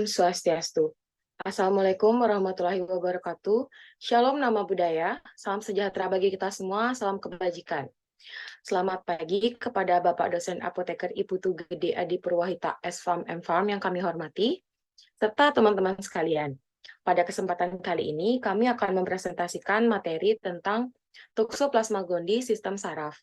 Om Swastiastu. Assalamualaikum warahmatullahi wabarakatuh. Shalom nama budaya, salam sejahtera bagi kita semua, salam kebajikan. Selamat pagi kepada Bapak dosen apoteker Iputu Gede Adi Purwahita S.Farm M.Farm yang kami hormati, serta teman-teman sekalian. Pada kesempatan kali ini, kami akan mempresentasikan materi tentang Toxoplasma gondii sistem saraf.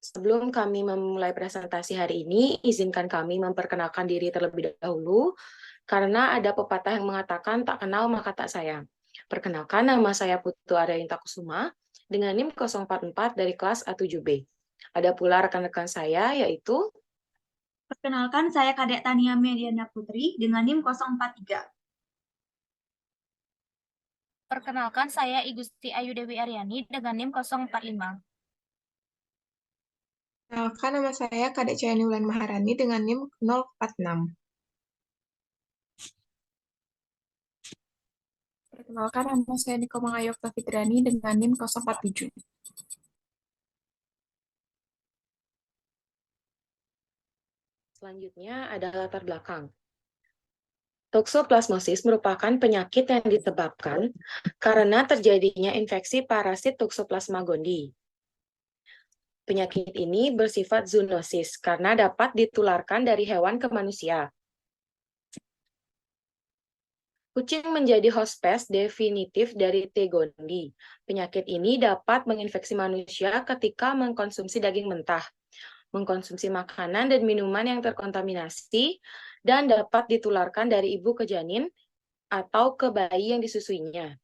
Sebelum kami memulai presentasi hari ini, izinkan kami memperkenalkan diri terlebih dahulu, karena ada pepatah yang mengatakan tak kenal maka tak sayang. Perkenalkan, nama saya Putu Aryayinta Kusuma, dengan NIM 044 dari kelas A7B. Ada pula rekan-rekan saya, yaitu... Perkenalkan, saya Kadek Tania Mediana Putri dengan NIM 043. Perkenalkan, saya Igusti Ayu Dewi Aryani dengan NIM 045. Perkenalkan, nama saya Kadek Cayani Wulan Maharani dengan NIM 046. Perkenalkan, nama saya Niko Mangayokta Fitriani dengan NIM 047. Selanjutnya ada latar belakang. Toxoplasmosis merupakan penyakit yang disebabkan karena terjadinya infeksi parasit Toxoplasma gondii. Penyakit ini bersifat zoonosis karena dapat ditularkan dari hewan ke manusia. Kucing menjadi hospes definitif dari T. gondii. Penyakit ini dapat menginfeksi manusia ketika mengkonsumsi daging mentah, mengkonsumsi makanan dan minuman yang terkontaminasi, dan dapat ditularkan dari ibu ke janin atau ke bayi yang disusuinya.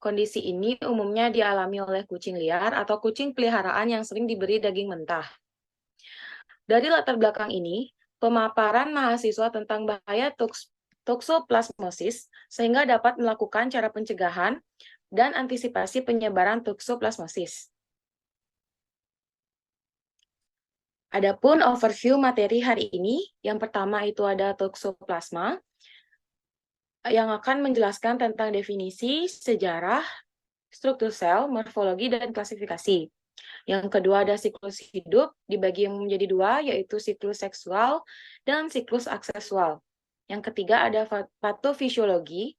Kondisi ini umumnya dialami oleh kucing liar atau kucing peliharaan yang sering diberi daging mentah. Dari latar belakang ini, pemaparan mahasiswa tentang bahaya toxoplasmosis sehingga dapat melakukan cara pencegahan dan antisipasi penyebaran toxoplasmosis. Adapun overview materi hari ini, yang pertama itu ada toxoplasma, yang akan menjelaskan tentang definisi, sejarah, struktur sel, morfologi, dan klasifikasi. Yang kedua ada siklus hidup, dibagi menjadi dua, yaitu siklus seksual dan siklus aksesual. Yang ketiga ada patofisiologi,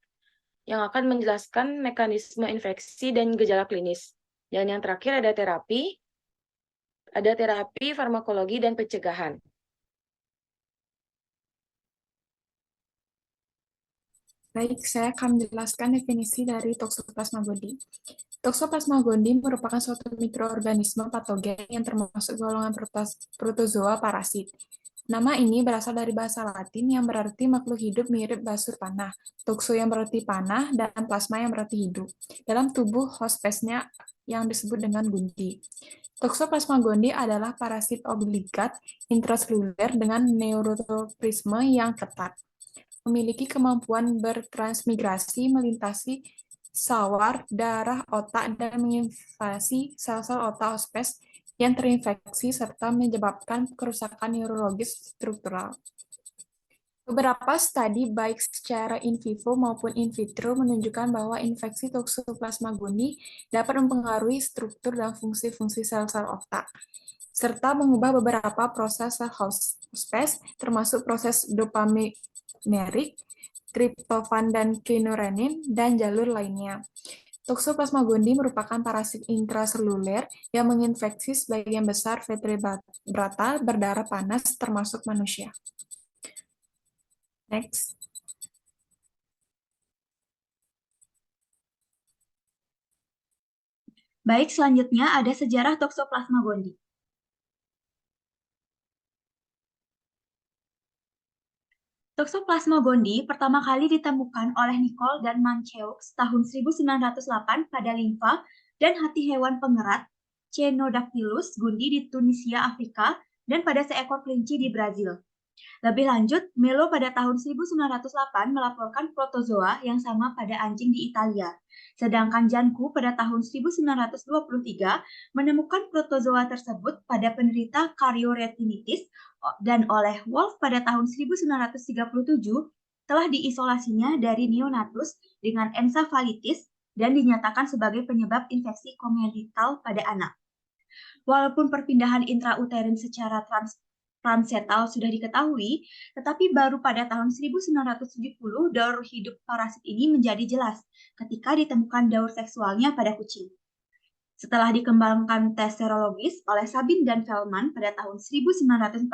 yang akan menjelaskan mekanisme infeksi dan gejala klinis. Dan yang terakhir ada terapi, farmakologi, dan pencegahan. Baik, saya akan menjelaskan definisi dari Toxoplasma gondii. Toxoplasma gondii merupakan suatu mikroorganisme patogen yang termasuk golongan protozoa parasit. Nama ini berasal dari bahasa Latin yang berarti makhluk hidup mirip basur panah, toxo yang berarti panah, dan plasma yang berarti hidup, dalam tubuh hospesnya yang disebut dengan gondii. Toxoplasma gondii adalah parasit obligat intraseluler dengan neurotropisme yang ketat. Memiliki kemampuan bertransmigrasi melintasi sawar, darah, otak, dan menginvasi sel-sel otak hospes yang terinfeksi serta menyebabkan kerusakan neurologis struktural. Beberapa studi baik secara in vivo maupun in vitro menunjukkan bahwa infeksi Toxoplasma gondii dapat mempengaruhi struktur dan fungsi-fungsi sel-sel otak, serta mengubah beberapa proses sel hospes, termasuk proses dopaminergic, triptofan dan kynurenin, dan jalur lainnya. Toxoplasma gondii merupakan parasit intraseluler yang menginfeksi sebagian besar vertebrata berdarah panas, termasuk manusia. Next. Baik, selanjutnya ada sejarah Toxoplasma gondii. Toxoplasma gondii pertama kali ditemukan oleh Nicole dan Mancheux tahun 1908 pada limfa dan hati hewan pengerat Cyanodactylus gondii di Tunisia, Afrika, dan pada seekor kelinci di Brazil. Lebih lanjut, Melo pada tahun 1908 melaporkan protozoa yang sama pada anjing di Italia. Sedangkan Janku pada tahun 1923 menemukan protozoa tersebut pada penderita karyoretinitis dan oleh Wolf pada tahun 1937 telah diisolasinya dari neonatus dengan ensefalitis dan dinyatakan sebagai penyebab infeksi kongenital pada anak. Walaupun perpindahan intrauterin secara Ramsetal sudah diketahui, tetapi baru pada tahun 1970 daur hidup parasit ini menjadi jelas ketika ditemukan daur seksualnya pada kucing. Setelah dikembangkan tes serologis oleh Sabin dan Feldman pada tahun 1948,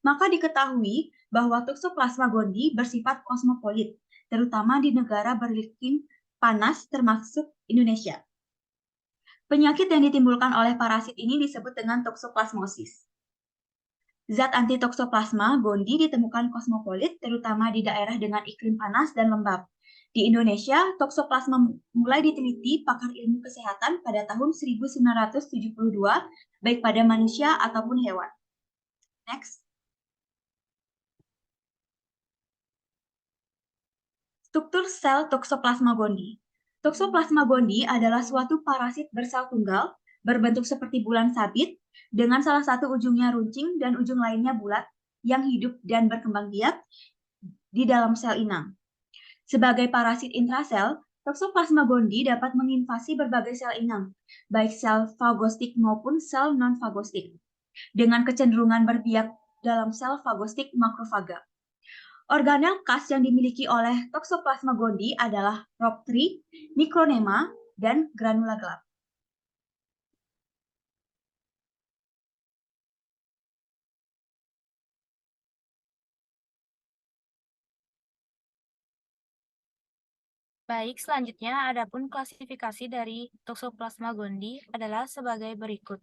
maka diketahui bahwa Toxoplasma gondii bersifat kosmopolit, terutama di negara beriklim panas termasuk Indonesia. Penyakit yang ditimbulkan oleh parasit ini disebut dengan toksoplasmosis. Zat anti Toxoplasma gondii ditemukan kosmopolit, terutama di daerah dengan iklim panas dan lembab. Di Indonesia, Toxoplasma mulai diteliti pakar ilmu kesehatan pada tahun 1972, baik pada manusia ataupun hewan. Next. Struktur sel Toxoplasma gondii. Toxoplasma gondii adalah suatu parasit bersel tunggal, berbentuk seperti bulan sabit, dengan salah satu ujungnya runcing dan ujung lainnya bulat, yang hidup dan berkembang biak di dalam sel inang. Sebagai parasit intrasel, Toxoplasma gondii dapat menginvasi berbagai sel inang, baik sel fagostik maupun sel non-fagostik, dengan kecenderungan berbiak dalam sel fagostik makrofaga. Organel khas yang dimiliki oleh Toxoplasma gondii adalah rhopteri, micronema, dan granula gelap. Baik, selanjutnya adapun klasifikasi dari Toxoplasma gondii adalah sebagai berikut.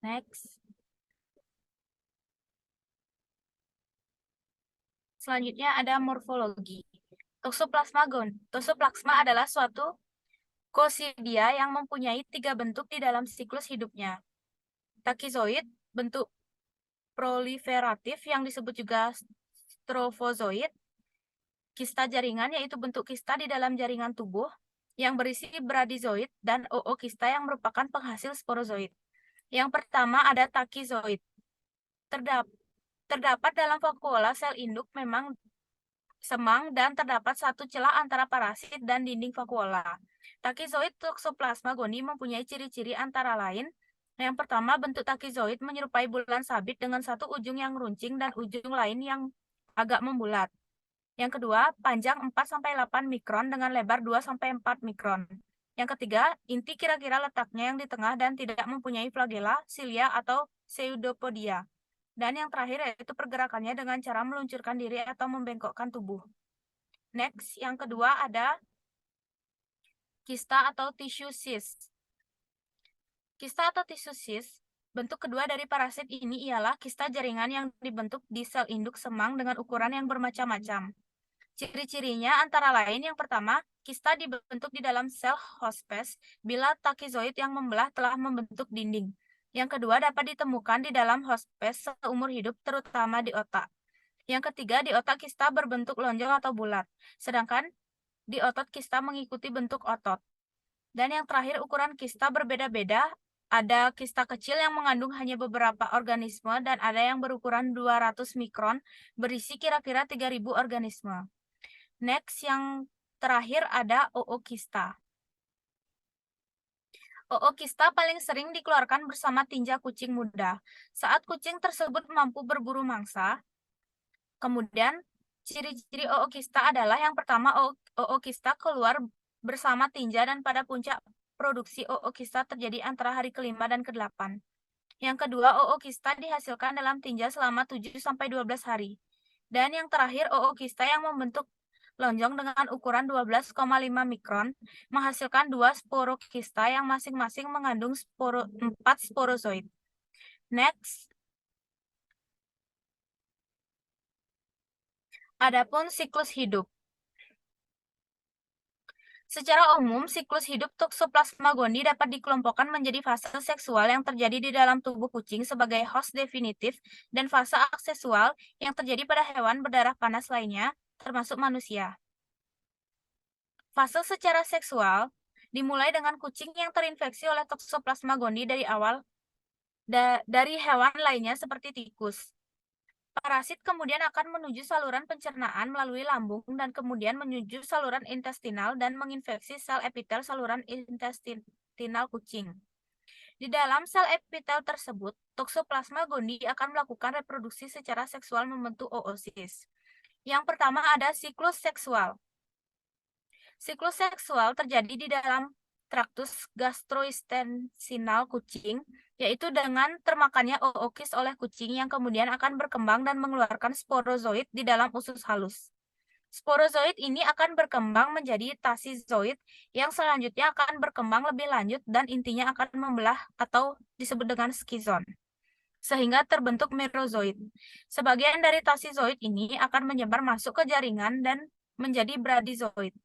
Next. Selanjutnya ada morfologi. Toxoplasma adalah suatu coccidia yang mempunyai 3 bentuk di dalam siklus hidupnya. Takizoid, bentuk proliferatif yang disebut juga strophozoid. Kista jaringan, yaitu bentuk kista di dalam jaringan tubuh yang berisi bradyzoid, dan ookista yang merupakan penghasil sporozoid. Yang pertama ada takizoid. Terdapat dalam vakuola sel induk memang semang dan terdapat satu celah antara parasit dan dinding vakuola. Takizoid Toxoplasma gondii mempunyai ciri-ciri antara lain. Yang pertama, bentuk takizoid menyerupai bulan sabit dengan satu ujung yang runcing dan ujung lain yang agak membulat. Yang kedua, panjang 4-8 mikron dengan lebar 2-4 mikron. Yang ketiga, inti kira-kira letaknya yang di tengah dan tidak mempunyai flagela, silia, atau pseudopodia. Dan yang terakhir yaitu pergerakannya dengan cara meluncurkan diri atau membengkokkan tubuh. Next, yang kedua ada kista atau tissue cyst. Kista atau tissue cyst, bentuk kedua dari parasit ini ialah kista jaringan yang dibentuk di sel induk semang dengan ukuran yang bermacam-macam. Ciri-cirinya antara lain yang pertama, kista dibentuk di dalam sel hospes bila takizoid yang membelah telah membentuk dinding. Yang kedua, dapat ditemukan di dalam hospes seumur hidup, terutama di otak. Yang ketiga, di otak kista berbentuk lonjong atau bulat, sedangkan di otot kista mengikuti bentuk otot. Dan yang terakhir, ukuran kista berbeda-beda. Ada kista kecil yang mengandung hanya beberapa organisme dan ada yang berukuran 200 mikron, berisi kira-kira 3.000 organisme. Next, yang terakhir ada ookista. Ookista paling sering dikeluarkan bersama tinja kucing muda. Saat kucing tersebut mampu berburu mangsa. Kemudian, ciri-ciri ookista adalah yang pertama, ookista keluar bersama tinja dan pada puncak produksi ookista terjadi antara hari ke-5 dan ke-8. Yang kedua, ookista dihasilkan dalam tinja selama 7-12 hari. Dan yang terakhir, ookista yang membentuk lonjong dengan ukuran 12,5 mikron menghasilkan 2 sporokista yang masing-masing mengandung 4 sporozoid. Next. Adapun siklus hidup. Secara umum, siklus hidup Toxoplasma gondii dapat dikelompokkan menjadi fase seksual yang terjadi di dalam tubuh kucing sebagai host definitif dan fase aksesual yang terjadi pada hewan berdarah panas lainnya, termasuk manusia. Fase secara seksual dimulai dengan kucing yang terinfeksi oleh Toxoplasma gondii dari awal dari hewan lainnya seperti tikus. Parasit kemudian akan menuju saluran pencernaan melalui lambung dan kemudian menuju saluran intestinal dan menginfeksi sel epitel saluran intestinal kucing. Di dalam sel epitel tersebut, Toxoplasma gondii akan melakukan reproduksi secara seksual membentuk oosis. Yang pertama ada siklus seksual. Siklus seksual terjadi di dalam traktus gastrointestinal kucing, yaitu dengan termakannya ookis oleh kucing yang kemudian akan berkembang dan mengeluarkan sporozoid di dalam usus halus. Sporozoid ini akan berkembang menjadi tasizoid yang selanjutnya akan berkembang lebih lanjut dan intinya akan membelah atau disebut dengan skizon, sehingga terbentuk merozoid. Sebagian dari tasizoid ini akan menyebar masuk ke jaringan dan menjadi bradyzoid,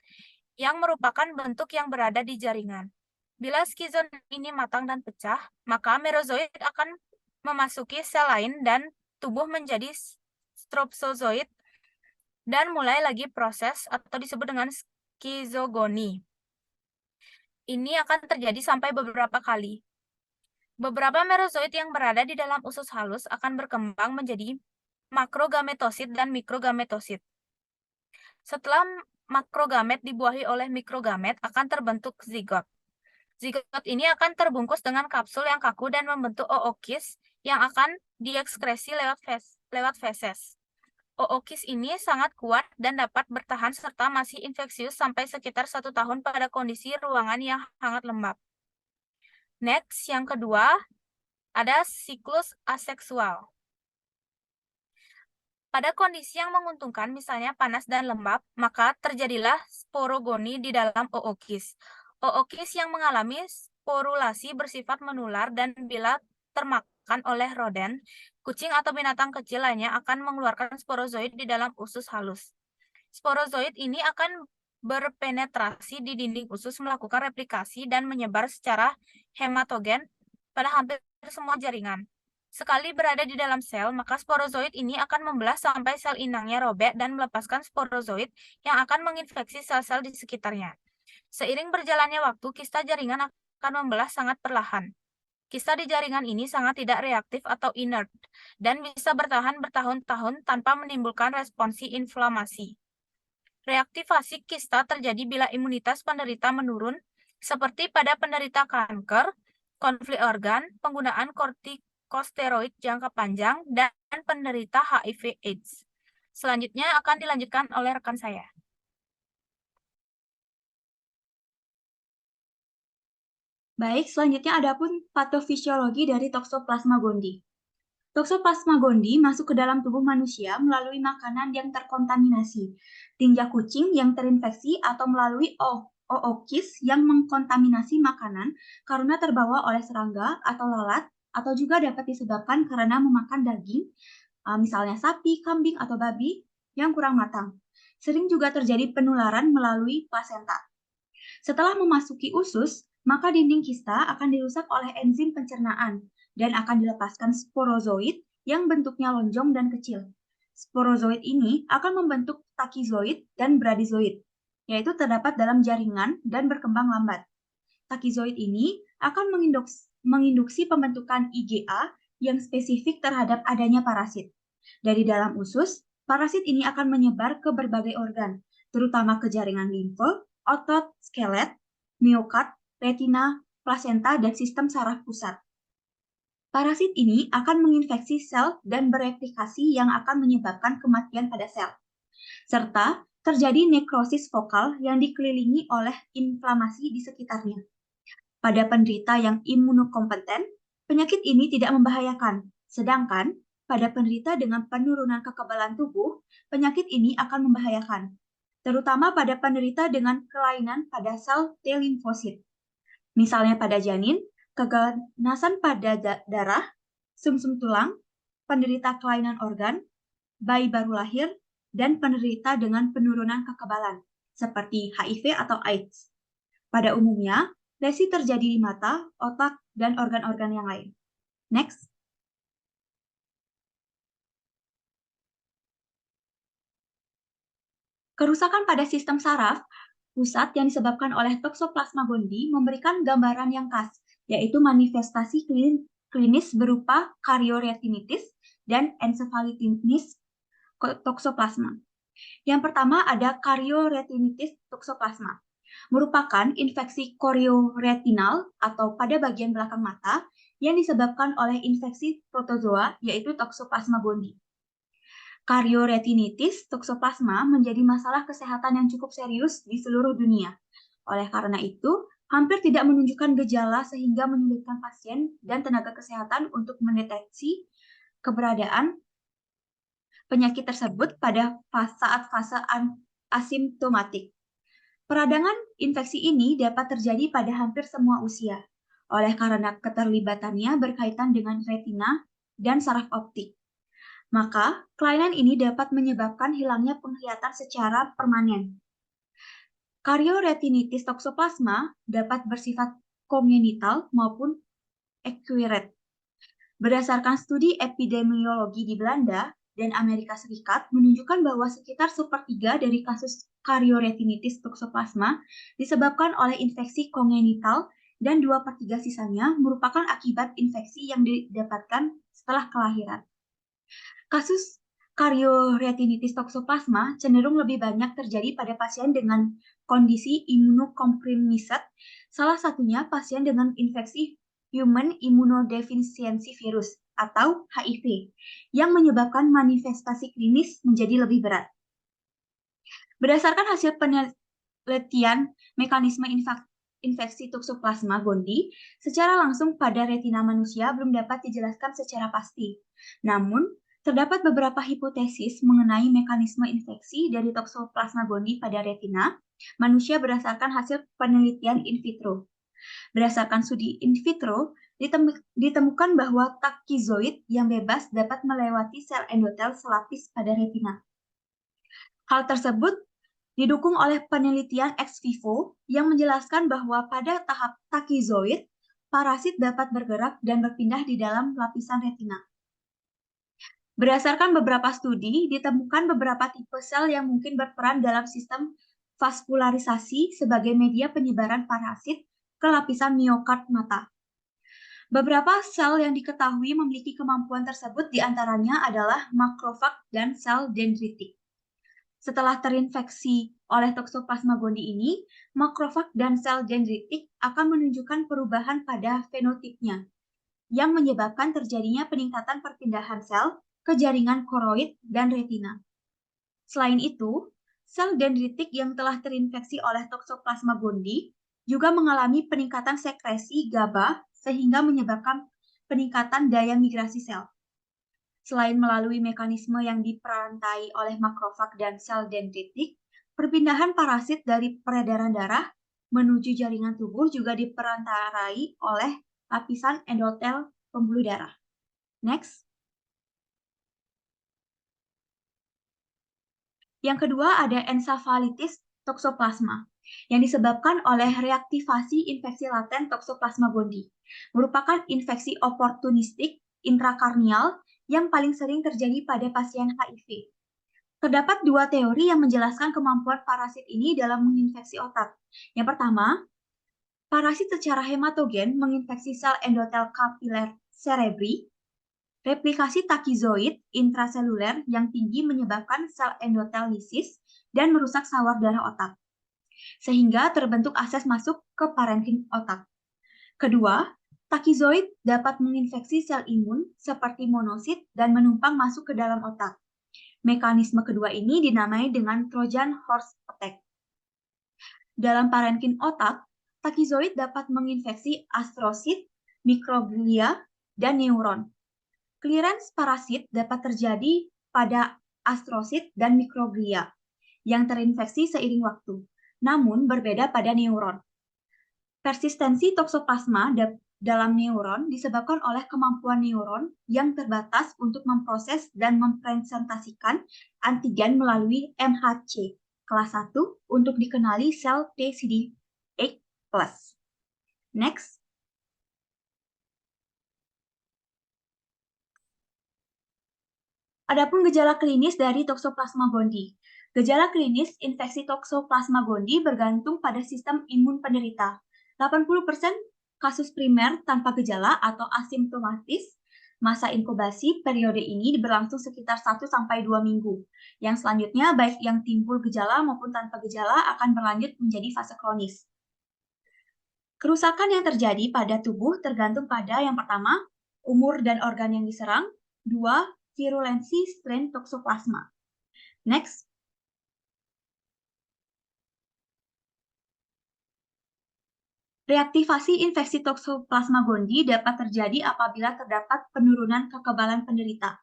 yang merupakan bentuk yang berada di jaringan. Bila skizon ini matang dan pecah, maka merozoid akan memasuki sel lain dan tumbuh menjadi stropsozoid dan mulai lagi proses atau disebut dengan skizogoni. Ini akan terjadi sampai beberapa kali. Beberapa merozoid yang berada di dalam usus halus akan berkembang menjadi makrogametosit dan mikrogametosit. Setelah makrogamet dibuahi oleh mikrogamet, akan terbentuk zigot. Zigot ini akan terbungkus dengan kapsul yang kaku dan membentuk ookis yang akan diekskresi lewat feses. Ookis ini sangat kuat dan dapat bertahan serta masih infeksius sampai sekitar 1 tahun pada kondisi ruangan yang hangat lembab. Next, yang kedua, ada siklus aseksual. Pada kondisi yang menguntungkan, misalnya panas dan lembab, maka terjadilah sporogoni di dalam ookis. Ookis yang mengalami sporulasi bersifat menular dan bila termakan oleh rodent, kucing atau binatang kecil lainnya akan mengeluarkan sporozoid di dalam usus halus. Sporozoid ini akan berpenetrasi di dinding usus, melakukan replikasi dan menyebar secara hematogen pada hampir semua jaringan. Sekali berada di dalam sel, maka sporozoid ini akan membelah sampai sel inangnya robek dan melepaskan sporozoid yang akan menginfeksi sel-sel di sekitarnya. Seiring berjalannya waktu, kista jaringan akan membelah sangat perlahan. Kista di jaringan ini sangat tidak reaktif atau inert dan bisa bertahan bertahun-tahun tanpa menimbulkan responsi inflamasi. Reaktivasi kista terjadi bila imunitas penderita menurun, seperti pada penderita kanker, konflik organ, penggunaan kortikosteroid jangka panjang, dan penderita HIV/AIDS. Selanjutnya akan dilanjutkan oleh rekan saya. Baik, selanjutnya ada pun patofisiologi dari Toxoplasma gondii. Toxoplasma gondii masuk ke dalam tubuh manusia melalui makanan yang terkontaminasi, tinja kucing yang terinfeksi, atau melalui ookis yang mengkontaminasi makanan karena terbawa oleh serangga atau lalat, atau juga dapat disebabkan karena memakan daging, misalnya sapi, kambing, atau babi yang kurang matang. Sering juga terjadi penularan melalui plasenta. Setelah memasuki usus, maka dinding kista akan dirusak oleh enzim pencernaan dan akan dilepaskan sporozoid yang bentuknya lonjong dan kecil. Sporozoid ini akan membentuk takizoid dan bradyzoid, yaitu terdapat dalam jaringan dan berkembang lambat. Takizoid ini akan menginduksi pembentukan IgA yang spesifik terhadap adanya parasit. Dari dalam usus, parasit ini akan menyebar ke berbagai organ, terutama ke jaringan limfe, otot, skelet, miokard, retina, plasenta, dan sistem saraf pusat. Parasit ini akan menginfeksi sel dan bereplikasi yang akan menyebabkan kematian pada sel. Serta terjadi nekrosis vokal yang dikelilingi oleh inflamasi di sekitarnya. Pada penderita yang imunokompeten, penyakit ini tidak membahayakan. Sedangkan pada penderita dengan penurunan kekebalan tubuh, penyakit ini akan membahayakan. Terutama pada penderita dengan kelainan pada sel T limfosit. Misalnya pada janin, keganasan pada darah, sumsum tulang, penderita kelainan organ, bayi baru lahir, dan penderita dengan penurunan kekebalan, seperti HIV atau AIDS. Pada umumnya, lesi terjadi di mata, otak, dan organ-organ yang lain. Next. Kerusakan pada sistem saraf pusat yang disebabkan oleh Toxoplasma gondii memberikan gambaran yang khas, yaitu manifestasi klinis berupa karyoretinitis dan encephalitis toxoplasma. Yang pertama ada karyoretinitis toxoplasma. merupakan infeksi korioretinal atau pada bagian belakang mata yang disebabkan oleh infeksi protozoa, yaitu Toxoplasma gondii. Karyoretinitis toxoplasma menjadi masalah kesehatan yang cukup serius di seluruh dunia. Oleh karena itu, hampir tidak menunjukkan gejala sehingga menyulitkan pasien dan tenaga kesehatan untuk mendeteksi keberadaan penyakit tersebut pada saat fase asimptomatik. Peradangan infeksi ini dapat terjadi pada hampir semua usia, oleh karena keterlibatannya berkaitan dengan retina dan saraf optik. Maka, kelainan ini dapat menyebabkan hilangnya penglihatan secara permanen. Karyoretinitis toxoplasma dapat bersifat kongenital maupun acquired. Berdasarkan studi epidemiologi di Belanda dan Amerika Serikat menunjukkan bahwa sekitar 1/3 dari kasus karyoretinitis toxoplasma disebabkan oleh infeksi kongenital dan 2/3 sisanya merupakan akibat infeksi yang didapatkan setelah kelahiran. Kasus karyoretinitis toxoplasma cenderung lebih banyak terjadi pada pasien dengan kondisi imunokompromised, salah satunya pasien dengan infeksi Human Immunodeficiency Virus atau HIV, yang menyebabkan manifestasi klinis menjadi lebih berat. Berdasarkan hasil penelitian mekanisme infeksi Toxoplasma gondii, secara langsung pada retina manusia belum dapat dijelaskan secara pasti. Namun, terdapat beberapa hipotesis mengenai mekanisme infeksi dari Toxoplasma gondii pada retina manusia berdasarkan hasil penelitian in vitro. Berdasarkan studi in vitro, ditemukan bahwa takizoid yang bebas dapat melewati sel endotel selapis pada retina. Hal tersebut didukung oleh penelitian ex vivo yang menjelaskan bahwa pada tahap takizoid, parasit dapat bergerak dan berpindah di dalam lapisan retina. Berdasarkan beberapa studi, ditemukan beberapa tipe sel yang mungkin berperan dalam sistem vaskularisasi sebagai media penyebaran parasit ke lapisan miokard mata. Beberapa sel yang diketahui memiliki kemampuan tersebut diantaranya adalah makrofag dan sel dendritik. Setelah terinfeksi oleh Toxoplasma gondii ini, makrofag dan sel dendritik akan menunjukkan perubahan pada fenotipnya, yang menyebabkan terjadinya peningkatan perpindahan sel ke jaringan koroid dan retina. Selain itu, sel dendritik yang telah terinfeksi oleh Toxoplasma gondii juga mengalami peningkatan sekresi GABA sehingga menyebabkan peningkatan daya migrasi sel. Selain melalui mekanisme yang diperantai oleh makrofag dan sel dendritik, perpindahan parasit dari peredaran darah menuju jaringan tubuh juga diperantarai oleh lapisan endotel pembuluh darah. Next. Yang kedua ada ensefalitis toxoplasma yang disebabkan oleh reaktivasi infeksi laten Toxoplasma gondii, merupakan infeksi oportunistik intrakarnial yang paling sering terjadi pada pasien HIV. Terdapat dua teori yang menjelaskan kemampuan parasit ini dalam menginfeksi otak. Yang pertama, parasit secara hematogen menginfeksi sel endotel kapiler cerebri. Replikasi takizoid intraseluler yang tinggi menyebabkan sel endotel lisis dan merusak sawar darah otak, sehingga terbentuk akses masuk ke parenkim otak. Kedua, takizoid dapat menginfeksi sel imun seperti monosit dan menumpang masuk ke dalam otak. Mekanisme kedua ini dinamai dengan Trojan horse attack. Dalam parenkim otak, takizoid dapat menginfeksi astrosit, mikroglia, dan neuron. Clearance parasit dapat terjadi pada astrosit dan mikroglia yang terinfeksi seiring waktu, namun berbeda pada neuron. Persistensi toxoplasma dalam neuron disebabkan oleh kemampuan neuron yang terbatas untuk memproses dan mempresentasikan antigen melalui MHC kelas 1 untuk dikenali sel T CD8+. Next. Adapun gejala klinis dari Toxoplasma gondii. Gejala klinis infeksi Toxoplasma gondii bergantung pada sistem imun penderita. 80% kasus primer tanpa gejala atau asimptomatis, Masa inkubasi periode ini berlangsung sekitar 1-2 minggu. Yang selanjutnya, baik yang timbul gejala maupun tanpa gejala akan berlanjut menjadi fase kronis. Kerusakan yang terjadi pada tubuh tergantung pada yang pertama, umur dan organ yang diserang, 2, virulensi strain Toxoplasma. Next. Reaktivasi infeksi Toxoplasma gondii dapat terjadi apabila terdapat penurunan kekebalan penderita.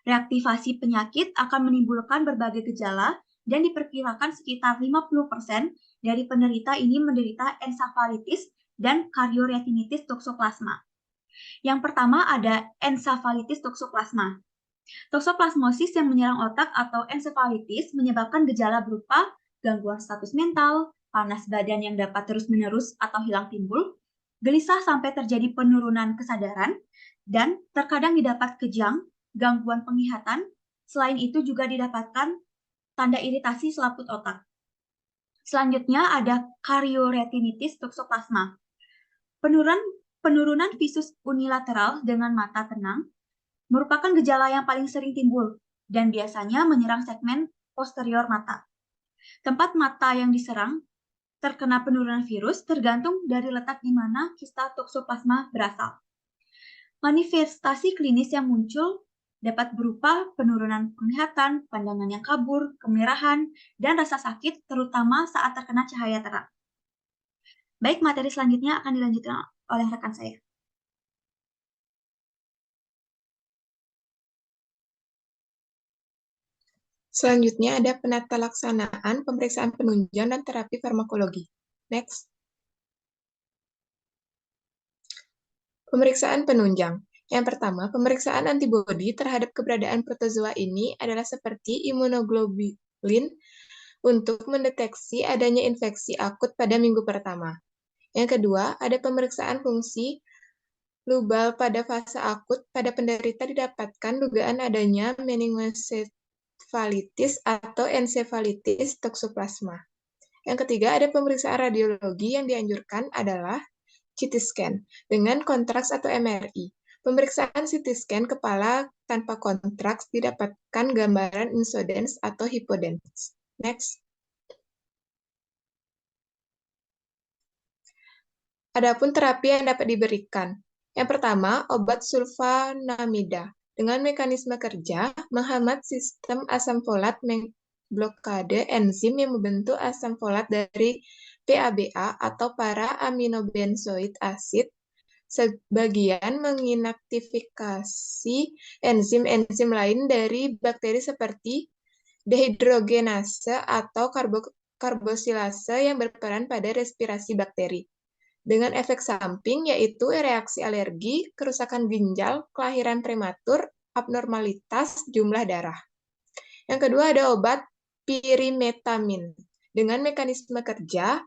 Reaktivasi penyakit akan menimbulkan berbagai gejala dan diperkirakan sekitar 50% dari penderita ini menderita ensefalitis dan karyoretinitis toxoplasma. Yang pertama ada ensefalitis toxoplasma. Toxoplasmosis yang menyerang otak atau ensefalitis menyebabkan gejala berupa gangguan status mental, panas badan yang dapat terus-menerus atau hilang timbul, gelisah sampai terjadi penurunan kesadaran, dan terkadang didapat kejang, gangguan penglihatan. Selain itu juga didapatkan tanda iritasi selaput otak. Selanjutnya ada karyoretinitis toxoplasma. Penurunan visus unilateral dengan mata tenang merupakan gejala yang paling sering timbul dan biasanya menyerang segmen posterior mata. Tempat mata yang diserang terkena penurunan virus tergantung dari letak di mana kista toxoplasma berasal. Manifestasi klinis yang muncul dapat berupa penurunan penglihatan, pandangan yang kabur, kemerahan, dan rasa sakit terutama saat terkena cahaya terang. Baik, materi selanjutnya akan dilanjutkan oleh rekan saya. Selanjutnya ada penata laksanaan, pemeriksaan penunjang, dan terapi farmakologi. Next. Pemeriksaan penunjang. Yang pertama, pemeriksaan antibodi terhadap keberadaan protozoa ini adalah seperti imunoglobulin untuk mendeteksi adanya infeksi akut pada minggu pertama. Yang kedua, ada pemeriksaan fungsi lubal pada fase akut pada penderita didapatkan dugaan adanya meningocefalitis atau ensefalitis toxoplasma. Yang ketiga, ada pemeriksaan radiologi yang dianjurkan adalah CT scan dengan kontraks atau MRI. Pemeriksaan CT scan kepala tanpa kontraks didapatkan gambaran insodens atau hipodens. Next. Adapun terapi yang dapat diberikan. Yang pertama, obat sulfanamida. Dengan mekanisme kerja, menghambat sistem asam folat blokade enzim yang membentuk asam folat dari PABA atau para aminobenzoik asid, sebagian menginaktifikasi enzim-enzim lain dari bakteri seperti dehidrogenase atau karbosilase yang berperan pada respirasi bakteri. Dengan efek samping yaitu reaksi alergi, kerusakan ginjal, kelahiran prematur, abnormalitas jumlah darah. Yang kedua ada obat pirimetamin dengan mekanisme kerja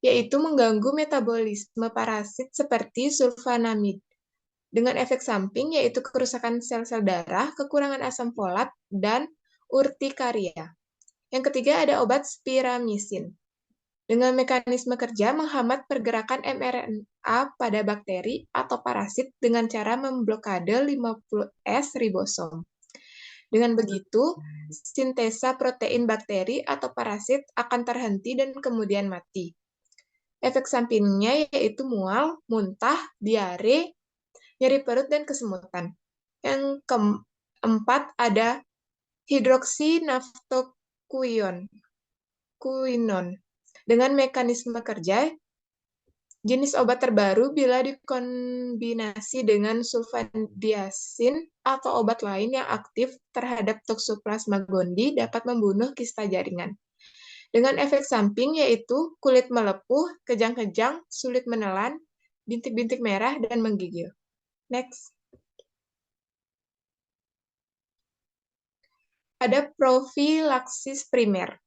yaitu mengganggu metabolisme parasit seperti sulfanamid. Dengan efek samping yaitu kerusakan sel-sel darah, kekurangan asam folat, dan urtikaria. Yang ketiga ada obat spiramisin. Dengan mekanisme kerja menghambat pergerakan mRNA pada bakteri atau parasit dengan cara memblokade 50S ribosom. Dengan begitu, sintesa protein bakteri atau parasit akan terhenti dan kemudian mati. Efek sampingnya yaitu mual, muntah, diare, nyeri perut, dan kesemutan. Yang keempat ada hidroksinaftokuinon. Dengan mekanisme kerja, jenis obat terbaru bila dikombinasi dengan sulfadiazin atau obat lain yang aktif terhadap Toxoplasma gondii dapat membunuh kista jaringan. Dengan efek samping yaitu kulit melepuh, kejang-kejang, sulit menelan, bintik-bintik merah, dan menggigil. Next. Ada profilaksis primer.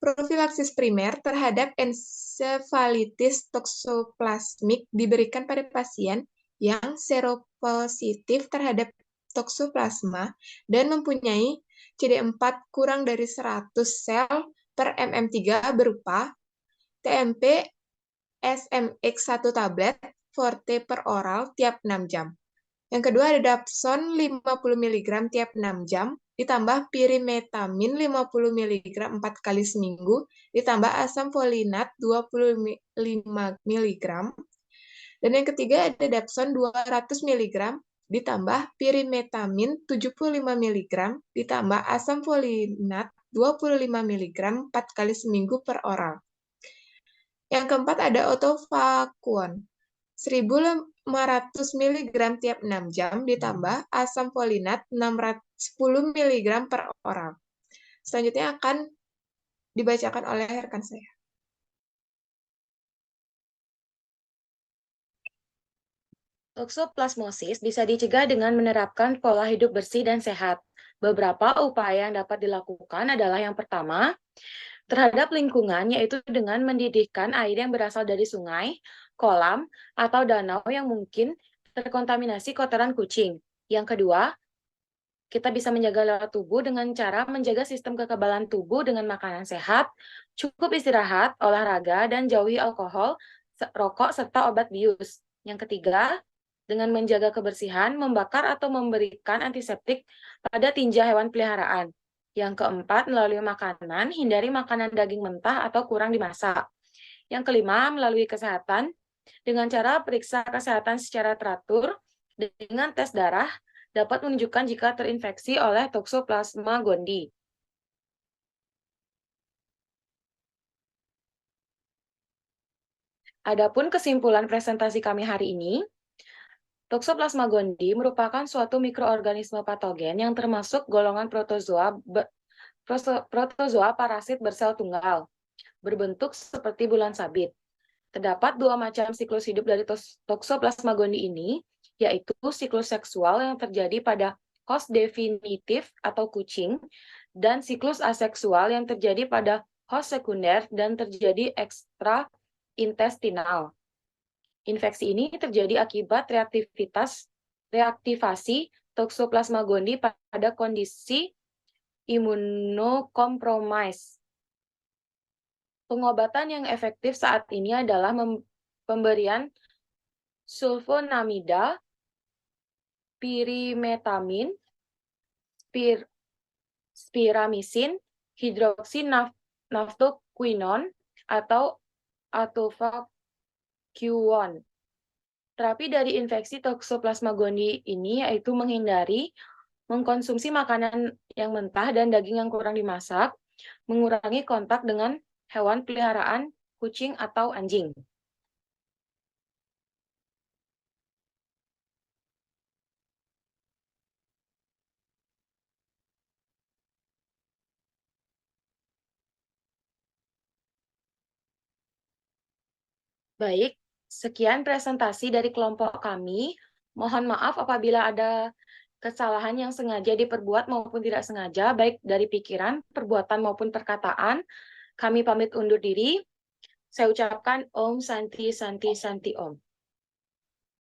Profilaksis primer terhadap ensefalitis toksoplasmik diberikan pada pasien yang seropositif terhadap toksoplasma dan mempunyai CD4 kurang dari 100 sel per mm3 berupa TMP SMX 1 tablet forte per oral tiap 6 jam. Yang kedua ada dapson 50 mg tiap 6 jam, ditambah pirimetamin 50 mg 4 kali seminggu, ditambah asam folinat 25 mg. Dan yang ketiga ada dapson 200 mg, ditambah pirimetamin 75 mg, ditambah asam folinat 25 mg 4 kali seminggu per oral. Yang keempat ada otovakuon 1.500 mg tiap 6 jam, ditambah asam folinat 610 mg per oral. Selanjutnya akan dibacakan oleh rekan saya. Toksoplasmosis bisa dicegah dengan menerapkan pola hidup bersih dan sehat. Beberapa upaya yang dapat dilakukan adalah yang pertama, terhadap lingkungan, yaitu dengan mendidihkan air yang berasal dari sungai, kolam, atau danau yang mungkin terkontaminasi kotoran kucing. Yang kedua, kita bisa menjaga lewat tubuh dengan cara menjaga sistem kekebalan tubuh dengan makanan sehat, cukup istirahat, olahraga, dan jauhi alkohol, rokok, serta obat bius. Yang ketiga, dengan menjaga kebersihan, membakar atau memberikan antiseptik pada tinja hewan peliharaan. Yang keempat, melalui makanan, hindari makanan daging mentah atau kurang dimasak. Yang kelima, melalui kesehatan, dengan cara periksa kesehatan secara teratur, dengan tes darah, dapat menunjukkan jika terinfeksi oleh Toxoplasma gondii. Adapun kesimpulan presentasi kami hari ini, Toxoplasma gondii merupakan suatu mikroorganisme patogen yang termasuk golongan protozoa parasit bersel tunggal, berbentuk seperti bulan sabit. Terdapat dua macam siklus hidup dari Toxoplasma gondii ini, yaitu siklus seksual yang terjadi pada host definitif atau kucing, dan siklus aseksual yang terjadi pada host sekunder dan terjadi ekstraintestinal. Infeksi ini terjadi akibat reaktivasi Toxoplasma gondii pada kondisi imunokompromis. Pengobatan yang efektif saat ini adalah pemberian sulfonamida, pirimetamin, spiramisin, hidroksinaftoquinon, atau atovaquone. Terapi dari infeksi Toxoplasma gondii ini yaitu mengkonsumsi makanan yang mentah dan daging yang kurang dimasak, mengurangi kontak dengan hewan peliharaan, kucing atau anjing. Baik, sekian presentasi dari kelompok kami. Mohon maaf apabila ada kesalahan yang sengaja diperbuat maupun tidak sengaja, baik dari pikiran, perbuatan maupun perkataan. Kami pamit undur diri. Saya ucapkan Om Santi Santi Santi Om.